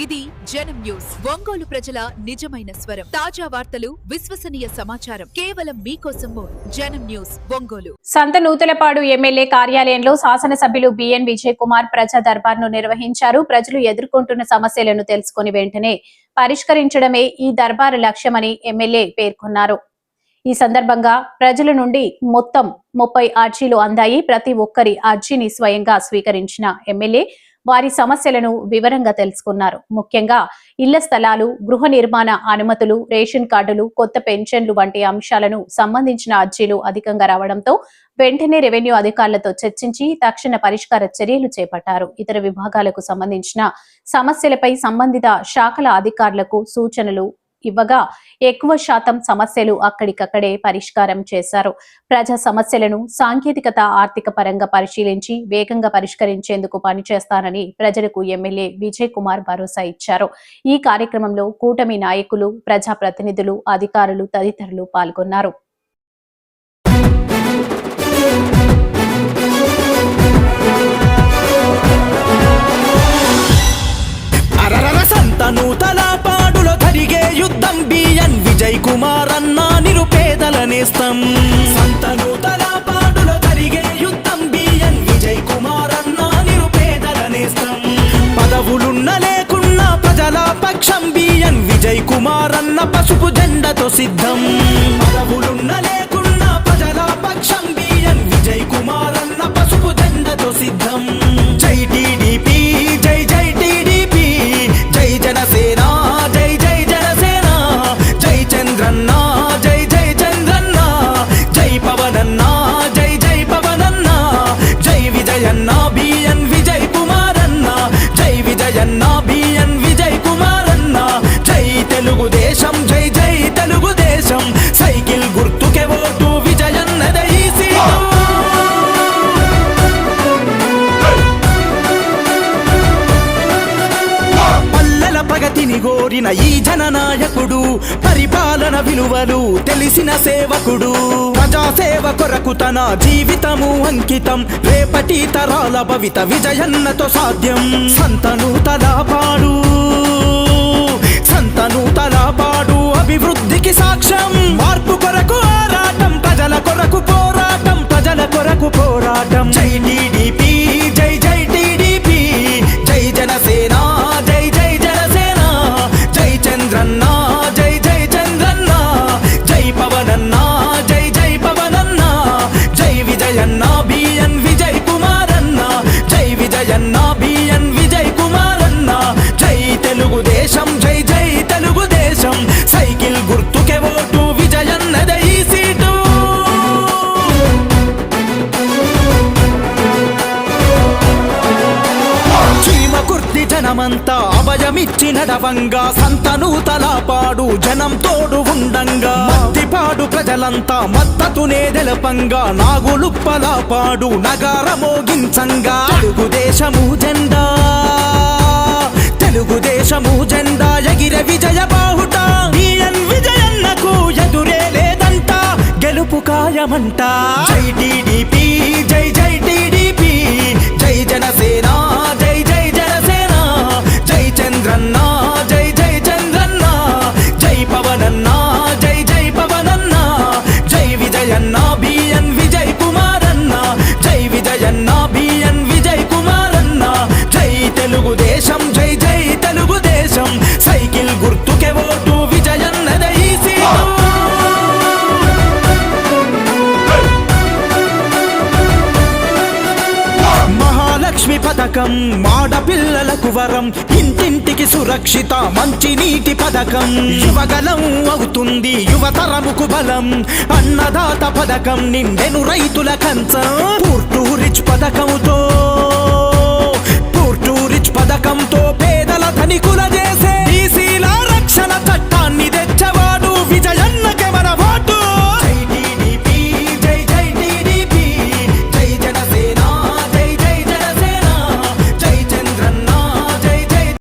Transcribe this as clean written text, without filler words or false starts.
ఇది జనం న్యూస్. ఒంగోలు ప్రజల నిజమైన స్వరం. తాజా వార్తలు, విశ్వసనీయ సమాచారం కేవలం మీకోసం. జనం న్యూస్ ఒంగోలు. సంతనూతలపాడు ఎమ్మెల్యే కార్యాలయంలో శాసనసభ్యులు బిఎన్ విజయ్ కుమార్ ప్రజా దర్బార్ను నిర్వహించారు. ప్రజలు ఎదుర్కొంటున్న సమస్యలను తెలుసుకుని వెంటనే పరిష్కరించడమే ఈ దర్బారు లక్ష్యమని ఎమ్మెల్యే పేర్కొన్నారు. ఈ సందర్భంగా ప్రజల నుండి మొత్తం 30 అర్జీలు అందాయి. ప్రతి ఒక్కరి అర్జీని స్వయంగా స్వీకరించిన ఎమ్మెల్యే వారి సమస్యలను వివరంగా తెలుసుకున్నారు. ముఖ్యంగా ఇళ్ల స్థలాలు, గృహ నిర్మాణ అనుమతులు, రేషన్ కార్డులు, కొత్త పెన్షన్లు వంటి అంశాలను సంబంధించిన అర్జీలు అధికంగా రావడంతో వెంటనే రెవెన్యూ అధికారులతో చర్చించి తక్షణ పరిష్కార చర్యలు చేపట్టారు. ఇతర విభాగాలకు సంబంధించిన సమస్యలపై సంబంధిత శాఖల అధికారులకు సూచనలు ఇవ్వగా ఎక్కువ శాతం సమస్యలు అక్కడికక్కడే పరిష్కారం చేశారు. ప్రజా సమస్యలను సాంకేతికత, ఆర్థిక పరంగా పరిశీలించి వేగంగా పరిష్కరించేందుకు పనిచేస్తానని ప్రజలకు ఎమ్మెల్యే విజయ్ కుమార్ భరోసా ఇచ్చారు. ఈ కార్యక్రమంలో కూటమి నాయకులు, ప్రజాప్రతినిధులు, అధికారులు తదితరులు పాల్గొన్నారు. యుద్ధం బిఎన్ విజయ్ కుమార్ అన్న నిరుపేదల నేస్తం. సంతనూతలపాడులో జరిగే యుద్ధం బిఎన్ విజయ్ కుమార్ అన్న నిరుపేదల నేస్తం. పదవులున్న లేకున్నా ప్రజల పక్షం బిఎన్ విజయ్ కుమార్ అన్న పసుపు జెండతో సిద్ధం. పదవులున్న లేకున్నా ప్రజల పక్షం బిఎన్ విజయ్ కుమార్ అన్న పసుపు జెండతో సిద్ధం. జై టీడీపీ, జై జై టీడీపీ, జై జనసేన, జై జై జనసేన, జై చంద్రన్న, జై జై చంద్రన్న, జై పవనన్న, జై జై పవనన్న, జై విజయన్న బిఎన్ విజయ్ కుమార్ అన్న, జై విజయన్న బిఎన్ విజయ్ కుమార్ అన్న, జై తెలుగుదేశం, జై జై తెలుగుదేశం, సైకిల్ గుర్తుకే ఓటు విజయన్నదే ఈ సీటు. ప్రగతిని గోరిన ఈ జననాయకుడు, పరిపాలన విలువలు తెలిసిన సేవకుడు, ప్రజాసేవ కొరకు తన జీవితము అంకితం, రేపటి తరాల భవిత విజయన్నతో సాధ్యం. సంతనూతలపాడు, సంతనూతలపాడు అభివృద్ధికి సాక్ష్యం. మార్పు కొరకు ఆరాటం, ప్రజల కొరకు పోరాటం, ప్రజల కొరకు పోరాటం. జై టీడీపీ, జై జై టీడీపీ, జై జనసేన, జై జై జనసేన, జై చంద్రన్న, జై జై చంద్రన్న, జై పవనన్న, జై జై పవనన్న, జై విజయన్న బిఎన్ విజయ్ కుమార్ అన్న, జై విజయన్న బిఎన్ విజయ్ కుమార్ అన్న, జై తెలుగుదేశం, జై జై తెలుగుదేశం, సైకిల్ గుర్తుకే ఓటు విజయన్నదే ఈ సీటు. చీమకుర్తి జనమంతా అభయమిచ్చి నడవంగా, సంతనూతలపాడు జనం తోడు ఉండంగా, మద్దిపాడు ప్రజలంతా మద్దతునే తెలపంగా, నాగులుప్పలపాడు నగార మోగించంగా, తెలుగుదేశము జెండా, తెలుగుదేశము జెండా ఎగిరే విజయ బాహుట. బిఎన్ విజయన్నకు ఎదురే లేదంట, గెలుపు ఖాయమంట. జై టీడీపీ, జై జై టీడీపీ, జై జనసేన, జై జై జనసేన, జై చంద్రన్న, జై జై చంద్రన్న, జై పవనన్న, జై జై పవనన్న, జై విజయన్న బిఎన్ విజయ్ కుమార్ అన్న, జై విజయన్న బిఎన్ విజయ్ కుమార్ అన్న, జై తెలుగుదేశం, జై జై తెలుగుదేశం, సైకిల్ గుర్తుకే ఓటు విజయన్నదే ఈ సీటు. మహాలక్ష్మి పథకం మాడపిల్లలకు వరం, ఇంటింటికి సురక్షిత మంచి నీటి పథకం, యువగలం అవుతుంది యువతరముకు బలం, అన్నదాత పథకం నిండెను రైతుల కంచం. పూర్టు రిచ్ పథకంతో, పూర్టు రిచ్ పథకంతో పేదల ధనికుల చేసే